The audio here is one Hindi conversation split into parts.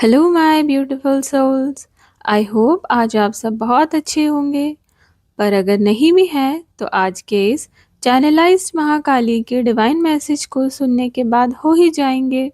Hello my beautiful souls. I hope आज आप सब बहुत अच्छे होंगे। पर अगर नहीं भी हैं तो आज के इस चैनलाइज्ड महाकाली के डिवाइन मैसेज को सुनने के बाद हो ही जाएंगे।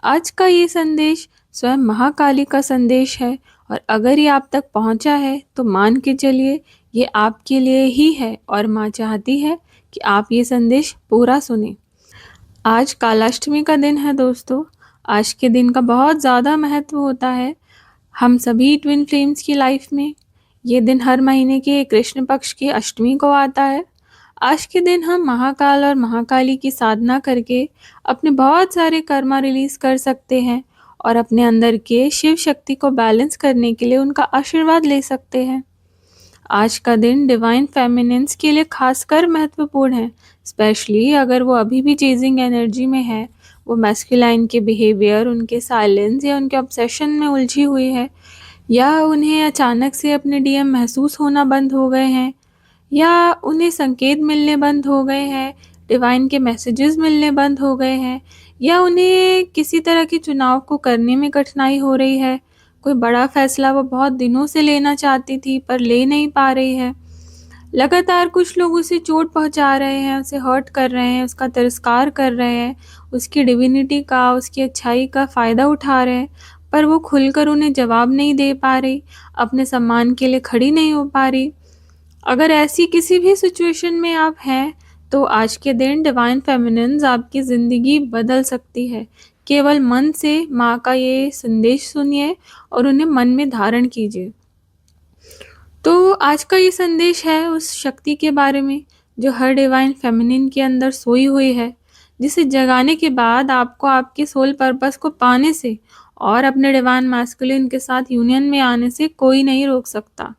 आज का ये संदेश स्वयं महाकाली का संदेश है, और अगर ये आप तक पहुंचा है तो मान के चलिए ये आपके लिए ही है, और माँ चाहती है कि आप ये संदेश पूरा सुने। आज कालाष्टमी का दिन है दोस्तों। आज के दिन का बहुत ज़्यादा महत्व होता है हम सभी ट्विन फ्लेम्स की लाइफ में। ये दिन हर महीने के कृष्ण पक्ष की अष्टमी को आता है। आज के दिन हम महाकाल और महाकाली की साधना करके अपने बहुत सारे कर्मा रिलीज कर सकते हैं, और अपने अंदर के शिव शक्ति को बैलेंस करने के लिए उनका आशीर्वाद ले सकते हैं। आज का दिन डिवाइन फेमिनिन्स के लिए खासकर महत्वपूर्ण है, स्पेशली अगर वो अभी भी चेजिंग एनर्जी में है, वो मैस्कुलाइन के बिहेवियर, उनके साइलेंस या उनके ऑब्सेशन में उलझी हुई है, या उन्हें अचानक से अपने डीएम महसूस होना बंद हो गए हैं, या उन्हें संकेत मिलने बंद हो गए हैं, डिवाइन के मैसेजेस मिलने बंद हो गए हैं, या उन्हें किसी तरह के चुनाव को करने में कठिनाई हो रही है। कोई बड़ा फैसला वो बहुत दिनों से लेना चाहती थी पर ले नहीं पा रही है। लगातार कुछ लोग उसे चोट पहुंचा रहे हैं, उसे हर्ट कर रहे हैं, उसका तिरस्कार कर रहे हैं, उसकी डिविनिटी का, उसकी अच्छाई का फ़ायदा उठा रहे हैं, पर वो खुलकर उन्हें जवाब नहीं दे पा रही, अपने सम्मान के लिए खड़ी नहीं हो पा रही। अगर ऐसी किसी भी सिचुएशन में आप हैं तो आज के दिन डिवाइन फेमिनिन्स आपकी ज़िंदगी बदल सकती है। केवल मन से माँ का ये संदेश सुनिए और उन्हें मन में धारण कीजिए। तो आज का ये संदेश है उस शक्ति के बारे में जो हर डिवाइन फेमिनिन के अंदर सोई हुई है, जिसे जगाने के बाद आपको आपके सोल पर्पस को पाने से और अपने डिवाइन मैस्कुलिन के साथ यूनियन में आने से कोई नहीं रोक सकता।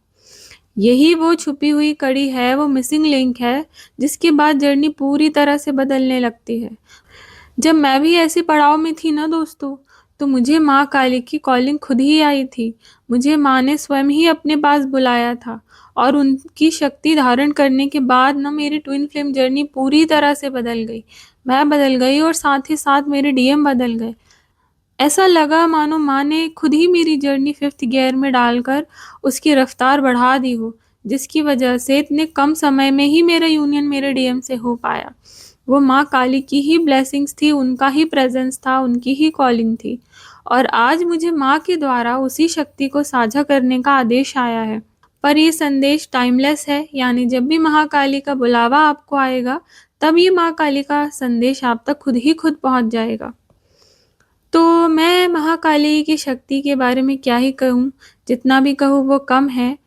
यही वो छुपी हुई कड़ी है, वो मिसिंग लिंक है, जिसके बाद जर्नी पूरी तरह से बदलने लगती है। जब मैं भी ऐसे पड़ाव में थी ना दोस्तों, तो मुझे माँ काली की कॉलिंग खुद ही आई थी। मुझे माँ ने स्वयं ही अपने पास बुलाया था, और उनकी शक्ति धारण करने के बाद ना मेरी ट्विन फ्लेम जर्नी पूरी तरह से बदल गई। मैं बदल गई और साथ ही साथ मेरे डीएम बदल गए। ऐसा लगा मानो माँ ने खुद ही मेरी जर्नी 5th गियर में डालकर उसकी रफ्तार बढ़ा दी हो, जिसकी वजह से इतने कम समय में ही मेरा यूनियन मेरे डीएम से हो पाया। वो माँ काली की ही ब्लेसिंग्स थी, उनका ही प्रेजेंस था, उनकी ही कॉलिंग थी, और आज मुझे माँ के द्वारा उसी शक्ति को साझा करने का आदेश आया है। पर ये संदेश टाइमलेस है, यानी जब भी महाकाली का बुलावा आपको आएगा तब ये माँ काली का संदेश आप तक खुद ही खुद पहुँच जाएगा। तो मैं महाकाली की शक्ति के बारे में क्या ही कहूँ, जितना भी कहूँ वो कम है।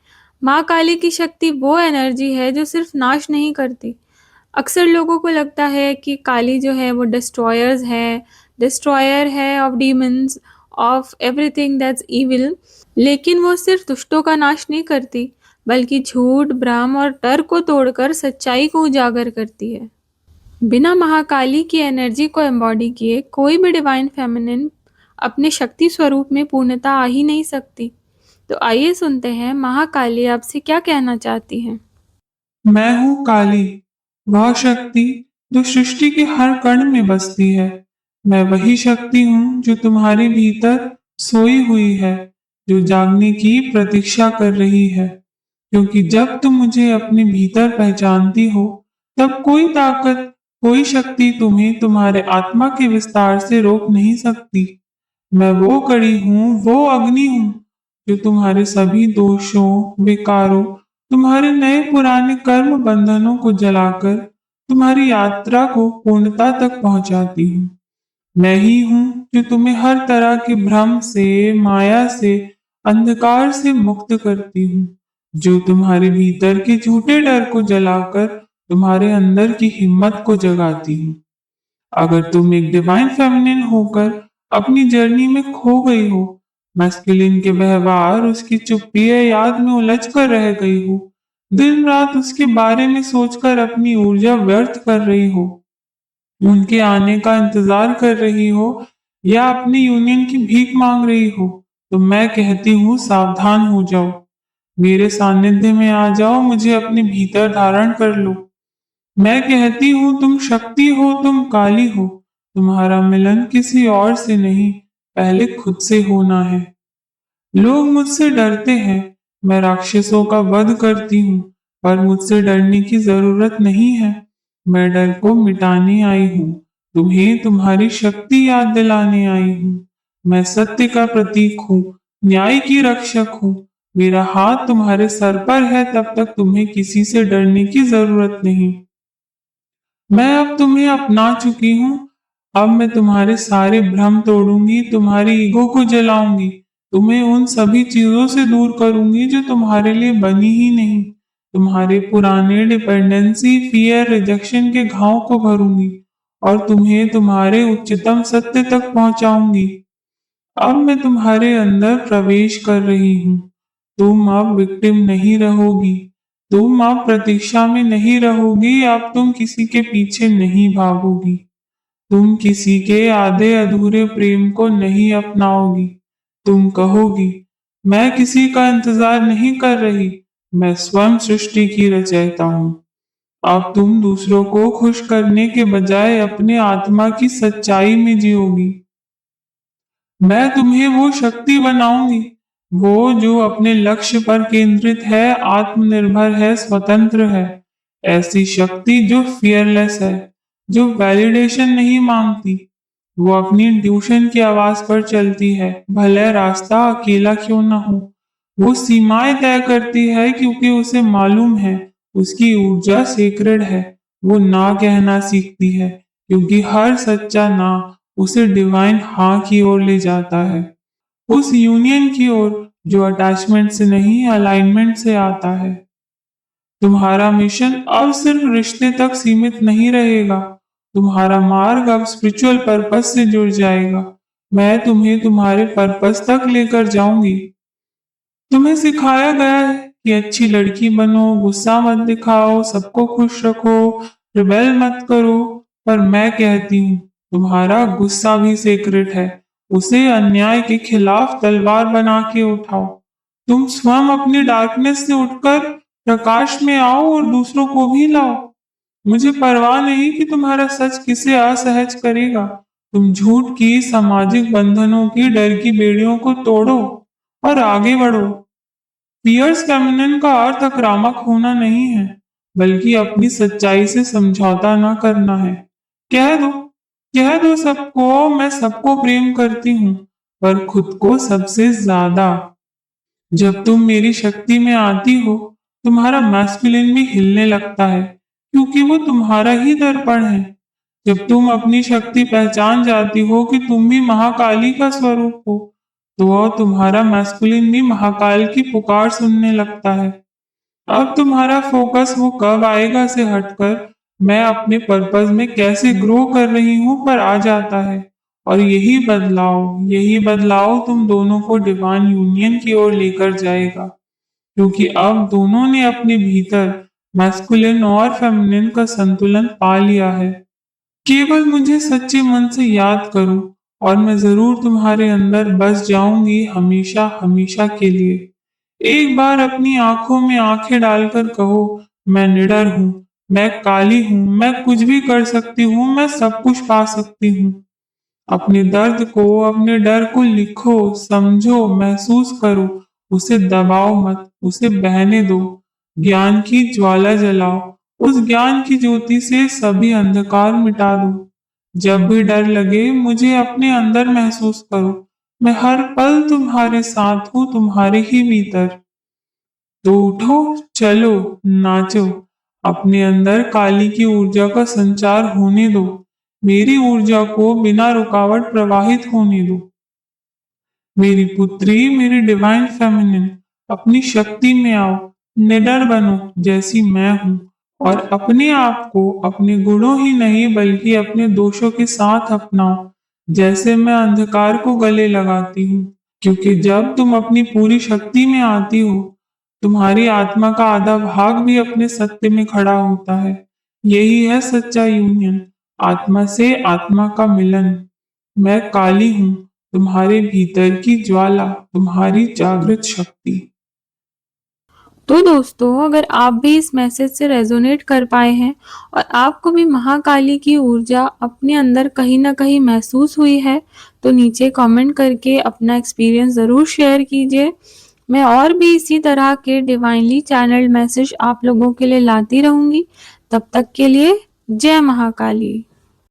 माँ काली की शक्ति वो एनर्जी है जो सिर्फ नाश नहीं करती। अक्सर लोगों को लगता है कि काली जो है वो डिस्ट्रॉयर है of demons, of everything that's evil. लेकिन वो सिर्फ दुष्टों का नाश नहीं करती, बल्कि झूठ, भ्रम और डर को तोड़कर सच्चाई को उजागर करती है। बिना महाकाली की एनर्जी को एम्बॉडी किए कोई भी डिवाइन फेमिनिन अपने शक्ति स्वरूप में पूर्णता आ ही नहीं सकती। तो आइए सुनते हैं महाकाली आपसे क्या कहना चाहती हैं। मैं हूँ काली, वह शक्ति जो सृष्टि के हर कण में बसती है। मैं वही शक्ति हूँ जो तुम्हारे भीतर सोई हुई है, जो जागने की प्रतीक्षा कर रही है। क्योंकि जब तुम मुझे अपने भीतर पहचानती हो, तब कोई ताकत, कोई शक्ति तुम्हें तुम्हारे आत्मा के विस्तार से रोक नहीं सकती। मैं वो कड़ी हूँ, वो अग्नि हूँ, जो तुम्हारे सभी दोषों, विकारों, तुम्हारे नए पुराने कर्म बंधनों को जलाकर तुम्हारी यात्रा को पूर्णता तक पहुंचाती हूँ। मैं ही हूँ जो तुम्हें हर तरह के भ्रम से, माया से, अंधकार से मुक्त करती हूँ, जो तुम्हारे भीतर के झूठे डर को जलाकर तुम्हारे अंदर की हिम्मत को जगाती हूँ। अगर तुम एक डिवाइन फेमिनिन होकर अपनी जर्नी में खो गई हो, मैस्कुलिन के व्यवहार, उसकी चुप्पी या याद में उलझ कर रह गई हो, दिन रात उसके बारे में सोचकर अपनी ऊर्जा व्यर्थ कर रही हो, उनके आने का इंतजार कर रही हो, या अपनी यूनियन की भीख मांग रही हो, तो मैं कहती हूँ सावधान हो जाओ। मेरे सानिध्य में आ जाओ, मुझे अपने भीतर धारण कर लो। मैं कहती हूँ तुम शक्ति हो, तुम काली हो। तुम्हारा मिलन किसी और से नहीं, पहले खुद से होना है। लोग मुझसे डरते हैं, मैं राक्षसों का वध करती हूँ, पर मुझसे डरने की जरूरत नहीं है। मैं डर को मिटाने आई हूँ, तुम्हें तुम्हारी शक्ति याद दिलाने आई हूँ। मैं सत्य का प्रतीक हूँ, न्याय की रक्षक हूँ। मेरा हाथ तुम्हारे सर पर है, तब तक तुम्हें किसी से डरने की जरूरत नहीं। मैं अब तुम्हें अपना चुकी हूँ। अब मैं तुम्हारे सारे भ्रम तोड़ूंगी, तुम्हारी ईगो को जलाऊंगी, तुम्हें उन सभी चीजों से दूर करूंगी जो तुम्हारे लिए बनी ही नहीं। तुम्हारे पुराने डिपेंडेंसी, फियर, रिजेक्शन के घाव को भरूंगी और तुम्हें तुम्हारे उच्चतम सत्य तक पहुंचाऊंगी। अब मैं तुम्हारे अंदर प्रवेश कर रही हूँ। तुम अब विक्टिम नहीं रहोगी। तुम अब प्रतीक्षा में नहीं रहोगी। अब तुम किसी के पीछे नहीं भागोगी। तुम किसी के आधे अधूरे प्रेम को नहीं अपनाओगी। तुम कहोगी, मैं किसी का इंतजार नहीं कर रही, मैं स्वयं सृष्टि की रचयिता हूँ। अब तुम दूसरों को खुश करने के बजाय अपने आत्मा की सच्चाई में जियोगी। मैं तुम्हें वो शक्ति बनाऊंगी, वो जो अपने लक्ष्य पर केंद्रित है, आत्मनिर्भर है, स्वतंत्र है। ऐसी शक्ति जो फियरलेस है, जो वैलिडेशन नहीं मांगती। वो अपनी इंट्यूशन की आवाज पर चलती है, भले रास्ता अकेला क्यों ना हो। वो सीमाएं तय करती है क्योंकि उसे मालूम है उसकी ऊर्जा सेक्रेड है। वो ना कहना सीखती है क्योंकि हर सच्चा ना उसे डिवाइन हाँ की ओर ले जाता है। उस यूनियन की ओर जो अटैचमेंट से नहीं, अलाइनमेंट से आता है। तुम्हारा मिशन अब सिर्फ रिश्ते तक सीमित नहीं रहेगा। तुम्हारा मार्ग अब स्पिरिचुअल पर्पस से जुड़ जाएगा। मैं तुम्हें तुम्हारे पर्पस तक लेकर जाऊंगी। तुम्हें सिखाया गया है कि अच्छी लड़की बनो, गुस्सा मत दिखाओ, सबको खुश रखो, रिबेल मत करो। पर मैं कहती हूँ, तुम्हारा गुस्सा भी सीक्रेट है। उसे अन्याय के खिलाफ तलवार बना के उठाओ। तुम स्वयं अपनी डार्कनेस से उठकर प्रकाश में आओ और दूसरों को भी लाओ। मुझे परवाह नहीं कि तुम्हारा सच किसे असहज करेगा। तुम झूठ की, सामाजिक बंधनों की, डर की बेड़ियों को तोड़ो और आगे बढ़ो। पियर्स फेमिनिन का अर्थ आक्रामक होना नहीं है, बल्कि अपनी सच्चाई से समझौता न करना है। कह दो, कह दो सबको, मैं सबको प्रेम करती हूँ, पर खुद को सबसे ज्यादा। जब तुम मेरी शक्ति में आती हो, तुम्हारा मैस्कुलिन भी हिलने लगता है, क्योंकि वो तुम्हारा ही दर्पण है। जब तुम अपनी शक्ति पहचान जाती हो कि तुम भी महाकाली का स्वरूप हो, तो तुम्हारा मैस्कुलिन भी महाकाल की पुकार सुनने लगता है। अब तुम्हारा फोकस वो कब आएगा से हटकर मैं अपने पर्पस में कैसे ग्रो कर रही हूँ पर आ जाता है। और यही बदलाव तुम दोनों को डिवाइन यूनियन की ओर लेकर जाएगा, क्योंकि अब दोनों ने अपने भीतर मैस्कुलिन और फेमिनिन का संतुलन पा लिया है। केवल मुझे सच्चे मन से याद करो और मैं जरूर तुम्हारे अंदर बस जाऊंगी, हमेशा हमेशा के लिए। एक बार अपनी आंखों में आंखें डालकर कहो, मैं निडर हूँ, मैं काली हूँ, मैं कुछ भी कर सकती हूँ, मैं सब कुछ पा सकती हूँ। अपने दर्द को, अपने डर को लिखो, समझो, महसूस करो। उसे दबाओ मत, उसे बहने दो। ज्ञान की ज्वाला जलाओ। उस ज्ञान की ज्योति से सभी अंधकार मिटा दो। जब भी डर लगे, मुझे अपने अंदर महसूस करो। मैं हर पल तुम्हारे साथ हूँ, तुम्हारे ही भीतर। तो उठो, चलो, नाचो। अपने अंदर काली की ऊर्जा का संचार होने दो। मेरी ऊर्जा को बिना रुकावट प्रवाहित होने दो। मेरी पुत्री, मेरी डिवाइन फेमिनिन, अपनी शक्ति में आओ। निडर बनो जैसी मैं हूँ और अपने आप को अपने गुणों ही नहीं बल्कि अपने दोषों के साथ अपनाओ, जैसे मैं अंधकार को गले लगाती हूँ। क्योंकि जब तुम अपनी पूरी शक्ति में आती हो, तुम्हारी आत्मा का आधा भाग भी अपने सत्य में खड़ा होता है। यही है सच्चा यूनियन, आत्मा से आत्मा का मिलन। मैं काली हूँ, तुम्हारे भीतर की ज्वाला, तुम्हारी जागृत शक्ति। तो दोस्तों, अगर आप भी इस मैसेज से रेजोनेट कर पाए हैं और आपको भी महाकाली की ऊर्जा अपने अंदर कहीं ना कहीं महसूस हुई है, तो नीचे कमेंट करके अपना एक्सपीरियंस ज़रूर शेयर कीजिए। मैं और भी इसी तरह के डिवाइनली चैनल्ड मैसेज आप लोगों के लिए लाती रहूंगी। तब तक के लिए जय महाकाली।